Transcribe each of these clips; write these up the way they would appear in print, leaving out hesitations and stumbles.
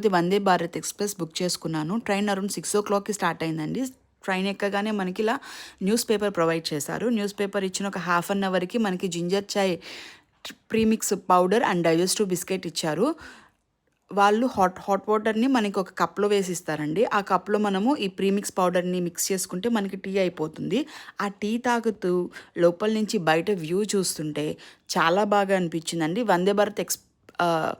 Tirupati Vande Bharat express book చేసుకున్నాను. Train around 6:00కి start అయిందండి. Train ఎక్కగానే మనకి ఇలా న్యూస్ పేపర్ ప్రొవైడ్ చేశారు. న్యూస్ పేపర్ ఇచ్చిన ఒక హాఫ్ అన్ అవర్‌కి మనకి ginger chai premix powder and digestive biscuit ఇచ్చారు. వాళ్ళు హాట్ వాటర్‌ని మనకి ఒక కప్‌లో వేసిస్తారండి. ఆ కప్‌లో మనము ఈ ప్రీమిక్స్ పౌడర్‌ని మిక్స్ చేసుకుంటే మనకి టీ అయిపోతుంది. ఆ టీ తాగుతూ లోపల నుంచి బయట వ్యూ చూస్తుంటే చాలా బాగా అనిపించిందండి. వందే భారత్ ఆహ్,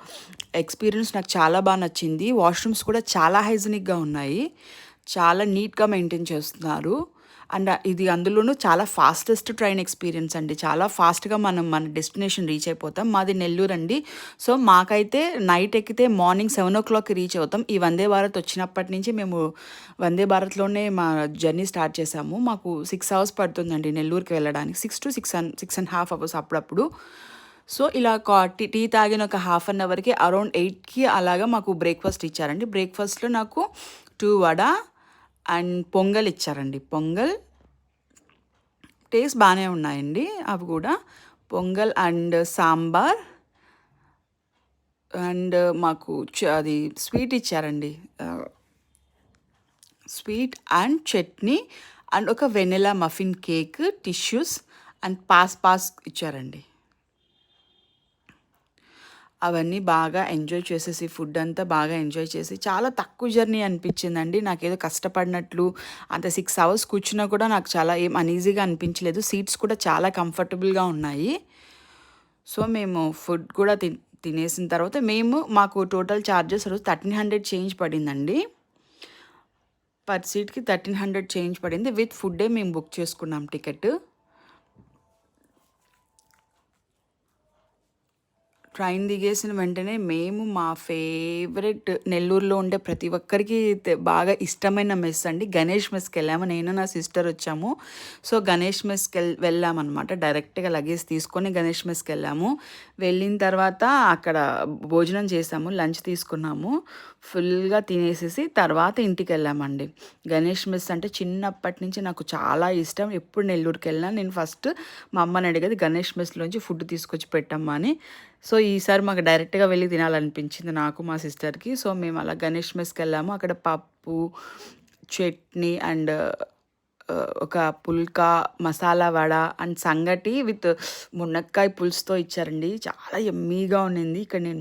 ఎక్స్‌పీరియన్స్ నాకు చాలా నచ్చింది. వాష్‌రూమ్స్ కూడా చాలా హైజీనిక్‌గా ఉన్నాయి. చాలా నీట్‌గా మెయింటైన్ చేస్తున్నారు. అండ్ ఇది అందులోనూ చాలా ఫాస్టెస్ట్ ట్రైన్ ఎక్స్‌పీరియన్స్ అండి. చాలా ఫాస్ట్‌గా మనం మన డెస్టినేషన్ రీచ్ అయిపోతాం. మాది నెల్లూరండి. సో, మాకైతే నైట్ ఎక్కితే మార్నింగ్ 7:00కి రీచ్ అవుతాం. ఈ వందే భారత్ వచ్చినప్పటి నుంచి మేము వందే భారత్‌లోనే మా జర్నీ స్టార్ట్ చేశాము. మాకు 6 అవర్స్ పడుతుందండి నెల్లూరుకి వెళ్ళడానికి. 6 అవర్స్ అప్పుడప్పుడు. సో, ఇలా టీ టీ తాగిన ఒక హాఫ్ అన్ అవర్‌కి అరౌండ్ 8కి అలాగా మాకు బ్రేక్‌ఫాస్ట్ ఇచ్చారండి. బ్రేక్‌ఫాస్ట్‌లో నాకు 2 వడ అండ్ పొంగల్ ఇచ్చారండి. పొంగల్ టేస్ట్ బానే ఉన్నాయండి అవి గూడా. పొంగల్ అండ్ సాంబార్ అండ్ మాకు అది స్వీట్ ఇచ్చారండి. స్వీట్ అండ్ చట్నీ అండ్ ఒక vanilla muffin cake, tissues and pass ఇచ్చారండి. అవన్నీ బాగా ఎంజాయ్ చేసేసి ఫుడ్ అంతా బాగా ఎంజాయ్ చేసి చాలా తక్కువ జర్నీ అనిపించిందండి. నాకేదో కష్టపడినట్లు అంత 6 అవర్స్ కూర్చున్నా కూడా నాకు చాలా ఏం అనీజీగా అనిపించలేదు. సీట్స్ కూడా చాలా కంఫర్టబుల్‌గా ఉన్నాయి. సో, మేము ఫుడ్ కూడా తినేసిన తర్వాత మాకు టోటల్ చార్జెస్ రోజు 1300 చేంజ్ పడిందండి. పర్ సీట్‌కి 1300 చేంజ్ పడింది. విత్ ఫుడ్డే మేము బుక్ చేసుకున్నాం టికెట్. ట్రైన్ దిగేసిన వెంటనే మా ఫేవరెట్ నెల్లూరులో ఉండే ప్రతి ఒక్కరికి బాగా ఇష్టమైన మెస్ అండి. గణేష్ మెస్‌కెళ్ళాము. నేను నా సిస్టర్ వచ్చాము. సో, గణేష్ మెస్‌కి వెళ్ళామనమాట. డైరెక్ట్‌గా లగేజ్ తీసుకొని గణేష్ మెస్‌కెళ్ళాము. వెళ్ళిన తర్వాత అక్కడ భోజనం చేసాము. లంచ్ తీసుకున్నాము. ఫుల్‌గా తినేసేసి తర్వాత ఇంటికెళ్ళామండి. గణేష్ మెస్ అంటే చిన్నప్పటి నుంచి నాకు చాలా ఇష్టం. ఎప్పుడు నెల్లూరుకెళ్ళినా నేను ఫస్ట్ మా అమ్మని అడిగేది గణేష్ మెస్‌లోంచి ఫుడ్ తీసుకొచ్చి పెట్టమ్మా అని. సో, ఈసారి మాకు డైరెక్ట్‌గా వెళ్లి తినాలనిపించింది నాకు, మా సిస్టర్‌కి. సో, మేము అలా గణేష్ మెస్‌కెళ్ళాము. అక్కడ పప్పు, చట్నీ అండ్ ఒక పుల్కా, మసాలా వడ అండ్ సంగటి విత్ మునక్కాయ పులుసుతో ఇచ్చారండి. చాలా యమ్మీగా ఉండింది. ఇక్కడ నేను